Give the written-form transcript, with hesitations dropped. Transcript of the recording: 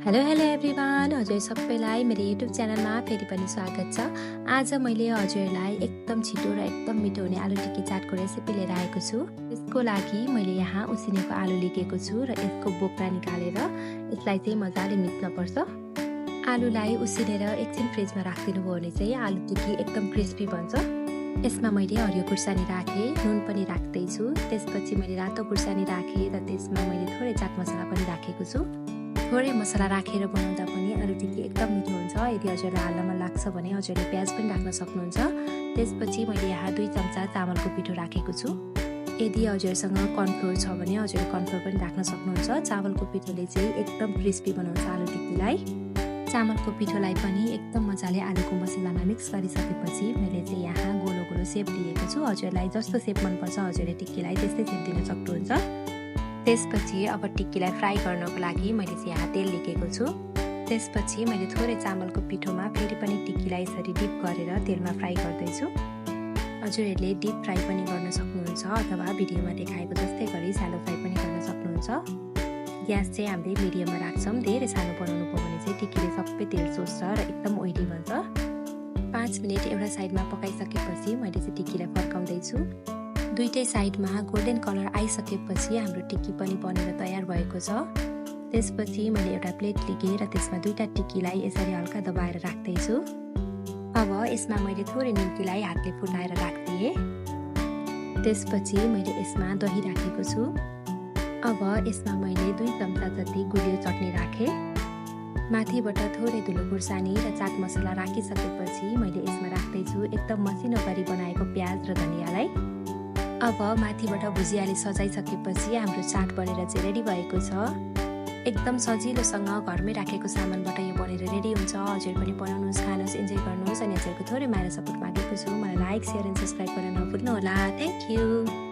Hello everyone, हजुर सबैलाई मेरो युट्युब च्यानलमा फेरि पनि स्वागत छ। आज मैले हजुरलाई एकदम छिटो र एकदम मिठो हुने आलु टिक्की चाटको रेसिपी लिएर आएको छु। यसको लागि मैले यहाँ उसिनेको आलु लिएको छु र यसको बोक्रा निकालेर यसलाई चाहिँ मजाले मिच्न पर्छ। आलुलाई उसिनेर एकछिन फ्रिजमा राखिदिनुभयो भने चाहिँ आलु टिक्की एकदम क्रिस्पी बन्छ। यसमा मैले हरियो खुर्सानी राखेँ, नुन पनि राख्दैछु। त्यसपछि मैले रातो खुर्सानी राखेँ र त्यसमा मैले थोरै चाट मसला पनि राखेको छु। थोरै मसला राखेर बनाउँदा पनि आलु टिक्की एकदम मिठो हुन्छ। यदि हजुरलाई हाल्न मन लाग्छ भने हजुरले प्याज पनि राख्न सक्नुहुन्छ। त्यसपछि मैले यहाँ 2 चम्चा चामलको पिठो राखेको छु। यदि हजुरसँग कर्नफ्लोर छ भने हजुरले कर्नफ्लोर पनि राख्न सक्नुहुन्छ। चामलको पिठोले चाहिँ एकदम क्रिस्पी बनाउँछ आलु टिक्कीलाई। चामलको पिठोलाई पनि एकदम मजाले आलुको मसलामा मिक्स गरिसकेपछि मैले चाहिँ यहाँ गोलो गोलो सेप लिएको छु। हजुरलाई जस्तो सेप मनपर्छ हजुरले टिक्कीलाई त्यस्तै सेप दिन सक्नुहुन्छ। त्यसपछि अब टिक्कीलाई फ्राई गर्नको लागि मैले चाहिँ यहाँ तेल लिएको छु। त्यसपछि मैले थोरै चामलको पिठोमा फेरि पनि टिक्कीलाई यसरी डिप गरेर तेलमा फ्राई गर्दैछु। हजुरहरूले डिप फ्राई पनि गर्न सक्नुहुन्छ अथवा भिडियोमा देखाएको जस्तै गरी स्यालो फ्राई पनि गर्न सक्नुहुन्छ। ग्यास चाहिँ हामीले मिडियममा राख्छौँ। धेरै सानो बनाउनु पर्यो भने चाहिँ टिक्कीले सबै तेल सोस्छ र एकदम ओइली बन्छ। 5 मिनट एउटा साइडमा पकाइसकेपछि मैले चाहिँ टिक्कीलाई फर्काउँदैछु। दुईटै साइडमा गोल्डन कलर आइसकेपछि हाम्रो टिक्की पनि बनेर तयार भएको छ। त्यसपछि मैले एउटा प्लेट लिएँ र त्यसमा 2टा टिक्कीलाई यसरी हल्का दबाएर राख्दैछु। अब यसमा मैले थोरै निम्कीलाई हातले फुटाएर राख्दिएँ। त्यसपछि मैले यसमा दही राखेको छु। अब यसमा मैले 2 चम्चा जति गुलियो चटनी राखेँ। माथिबाट थोरै धुलो खुर्सानी र चाट मसला राखिसकेपछि मैले यसमा राख्दैछु एकदम मसिनो गरी बनाएको प्याज र धनियालाई। अब माथिबाट भुजियाले सजाइसकेपछि हाम्रो चाट बनेर चाहिँ रेडी भएको छ। एकदम सजिलोसँग घरमै राखेको सामानबाट यो बनेर रेडी हुन्छ। हजुर पनि बनाउनुहोस्, खानुहोस्, इन्जोय गर्नुहोस्। अनि हजुरको थोरै माया सपोर्ट मागेको छु। मलाई लाइक, सेयर एन्ड सब्सक्राइब गर्न नभुल्नुहोला। Thank you.